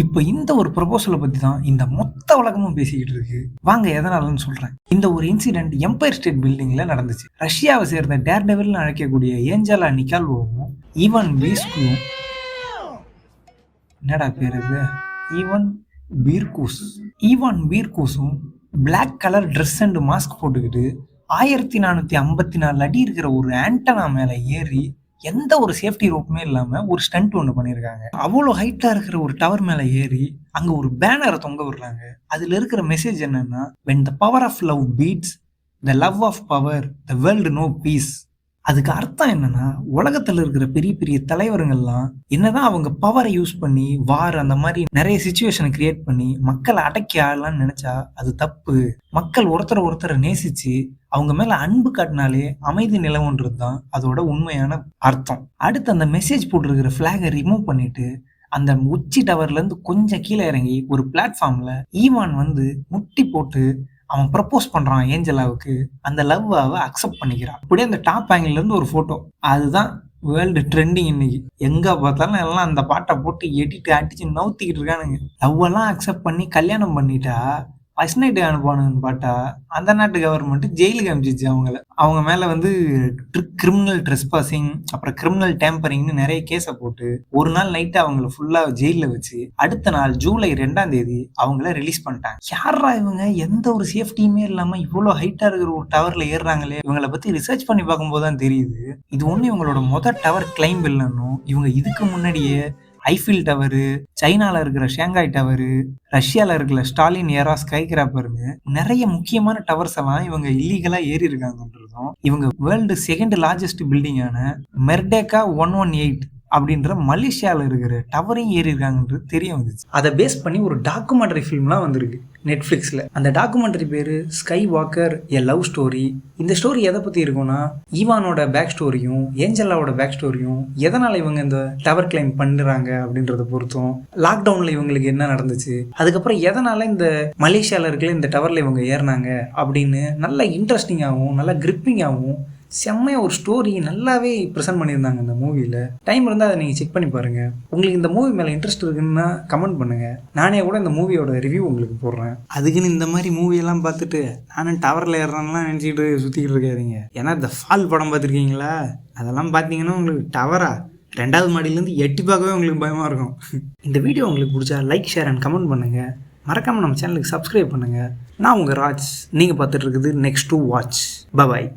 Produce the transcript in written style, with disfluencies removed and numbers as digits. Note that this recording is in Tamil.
இப்போ இந்த ஒரு ப்ரொபோசலை பத்தி தான் இந்த மொத்த உலகமும் பேசிக்கிட்டு இருக்கு. வாங்க எதனாலன்னு சொல்றேன். இந்த ஒரு இன்சிடென்ட் எம்பயர் ஸ்டேட் பில்டிங்ல நடந்துச்சு. ரஷ்யாவை சேர்ந்த டேர்டெவில்னு அழைக்கக்கூடிய ஏஞ்சலா நிக்கால்வோவும் ஈவன் பீஸ்கும் என்னடா பேர் இது ஈவன் பீர்கூஸ் ஈவான் பீர்கூஸும் black colour dress and mask போட்டுக்கிட்டு 1454 அடி இருக்கிற ஒரு ஆண்டனா மேல ஏறி எந்த ஒரு சேஃப்டி ரோப்புமே இல்லாம ஒரு ஸ்டண்ட் ஒன்று பண்ணியிருக்காங்க. அவ்வளோ ஹைட்டா இருக்கிற ஒரு டவர் மேல ஏறி அங்க ஒரு பேனரை தொங்க விடுறாங்க. அதுல இருக்கிற மெசேஜ் என்னன்னா, when the power of love beats the love of power, the world know peace. அதுக்கு அர்த்தம் என்னன்னா, உலகத்துல இருக்கிற பெரிய பெரிய தலைவருங்கள்லாம் என்னதான் அவங்க பவரை யூஸ் பண்ணி வார் அந்த மாதிரி நிறைய சிச்சுவேஷனை கிரியேட் பண்ணி மக்களை அடக்கி ஆடலாம்னு நினைச்சா அது தப்பு. மக்கள் ஒருத்தரை நேசிச்சு அவங்க மேல அன்பு காட்டினாலே அமைதி நிலவுன்றது தான் அதோட உண்மையான அர்த்தம். அடுத்து அந்த மெசேஜ் போட்டிருக்கிற பிளாகை ரிமூவ் பண்ணிட்டு அந்த உச்சி டவர்ல இருந்து கொஞ்சம் கீழே இறங்கி ஒரு பிளாட்ஃபார்ம்ல ஈவான் வந்து முட்டி போட்டு அவன் ப்ரப்போஸ் பண்றான் ஏஞ்சலாவுக்கு. அந்த லவ்வை அக்செப்ட் பண்ணிக்கிறான். அப்படியே அந்த டாப் ஆங்கிள் இருந்து ஒரு போட்டோ, அதுதான் வேர்ல்டு ட்ரெண்டிங் இன்னைக்கு. எங்க பார்த்தாலும் எல்லாம் அந்த பாட்டை போட்டு எடிட்டு அடிச்சு நவுத்திக்கிட்டு இருக்கானுங்க. லவ் எல்லாம் அக்செப்ட் பண்ணி கல்யாணம் பண்ணிட்டா ஃபர்ஸ்ட் நைட்டு அனுப்பானுன்னு பார்த்தா அந்த நாட்டு கவர்மெண்ட் ஜெயிலுக்கு அனுப்பிச்சிச்சு அவங்கள. அவங்க மேல வந்து கிரிமினல் ட்ரெஸ்பாசிங் அப்புறம் கிரிமினல் டேம்பரிங்னு நிறைய கேஸை போட்டு ஒரு நாள் நைட்டு அவங்கள ஃபுல்லா ஜெயிலில் வச்சு அடுத்த நாள் ஜூலை 2 அவங்கள ரிலீஸ் பண்ணிட்டாங்க. யாரா இவங்க எந்த ஒரு சேஃப்டியுமே இல்லாம இவ்வளோ ஹைட்டா இருக்கிற ஒரு டவர்ல ஏறுறாங்களே. இவங்களை பத்தி ரிசர்ச் பண்ணி பார்க்கும்போது தான் தெரியுது இது ஒண்ணு இவங்களோட டவர் கிளைம் இல்லைன்னும். இவங்க இதுக்கு முன்னாடியே ஐஃபில் டவரு, சைனால இருக்கிற ஷாங்காய் டவரு, ரஷ்யால இருக்கிற ஸ்டாலின் ஏரா ஸ்கை கிராப்பர்னு நிறைய முக்கியமான டவர்ஸ் எல்லாம் இவங்க இல்லீகலா ஏறி இருக்காங்கன்றதும், இவங்க வேர்ல்டு செகண்ட் லார்ஜஸ்ட் பில்டிங்கான மெர்டேக்கா 118 அப்படின்ற மலேசியாவில் இருக்கிற டவரையும் ஏறி இருக்காங்கன்றது தெரிய வந்துச்சு. அதை பேஸ் பண்ணி ஒரு டாக்குமெண்ட்ரி ஃபிலிம்லாம் வந்திருக்கு நெட்ஃப்ளிக்ஸில். அந்த டாக்குமெண்ட்ரி பேர் ஸ்கை வாக்கர் எ லவ் ஸ்டோரி. இந்த ஸ்டோரி எதை பற்றி இருக்கும்னா, ஈவானோட பேக் ஸ்டோரியும் ஏஞ்சலாவோட பேக் ஸ்டோரியும் எதனால் இவங்க இந்த டவர் கிளைம் பண்ணுறாங்க அப்படின்றத பொறுத்தும், லாக்டவுனில் இவங்களுக்கு என்ன நடந்துச்சு, அதுக்கப்புறம் எதனால் இந்த மலேசியாவில் இருக்கிற இந்த டவரில் இவங்க ஏறினாங்க அப்படின்னு நல்ல இன்ட்ரெஸ்டிங்காகவும் நல்ல கிரிப்பிங்காகவும் செம்மையாக ஒரு ஸ்டோரி நல்லாவே ப்ரெசென்ட் பண்ணியிருந்தாங்க இந்த மூவியில். டைம் இருந்தால் அதை நீங்கள் செக் பண்ணி பாருங்கள். உங்களுக்கு இந்த மூவி மேலே இன்ட்ரெஸ்ட் இருக்குன்னா கமெண்ட் பண்ணுங்கள். நானே கூட இந்த மூவியோட ரிவ்யூ உங்களுக்கு போடுறேன். அதுக்குன்னு இந்த மாதிரி மூவியெல்லாம் பார்த்துட்டு நானும் டவரில் ஏறுறான்லாம் நினச்சிக்கிட்டு சுற்றிக்கிட்டு இருக்காதீங்க. ஏன்னா இந்த ஃபால் படம் பார்த்துருக்கீங்களா, அதெல்லாம் பார்த்தீங்கன்னா உங்களுக்கு டவரா 2வது மாடியிலேருந்து எட்டி பார்க்கவே உங்களுக்கு பயமாக இருக்கும். இந்த வீடியோ உங்களுக்கு பிடிச்சா லைக், ஷேர் அண்ட் கமெண்ட் பண்ணுங்கள். மறக்காமல் நம்ம சேனலுக்கு சப்ஸ்கிரைப் பண்ணுங்கள். நான் உங்கள் ராஜ். நீங்கள் பார்த்துட்டு இருக்குது நெக்ஸ்ட் டு வாட்ச். பாய்.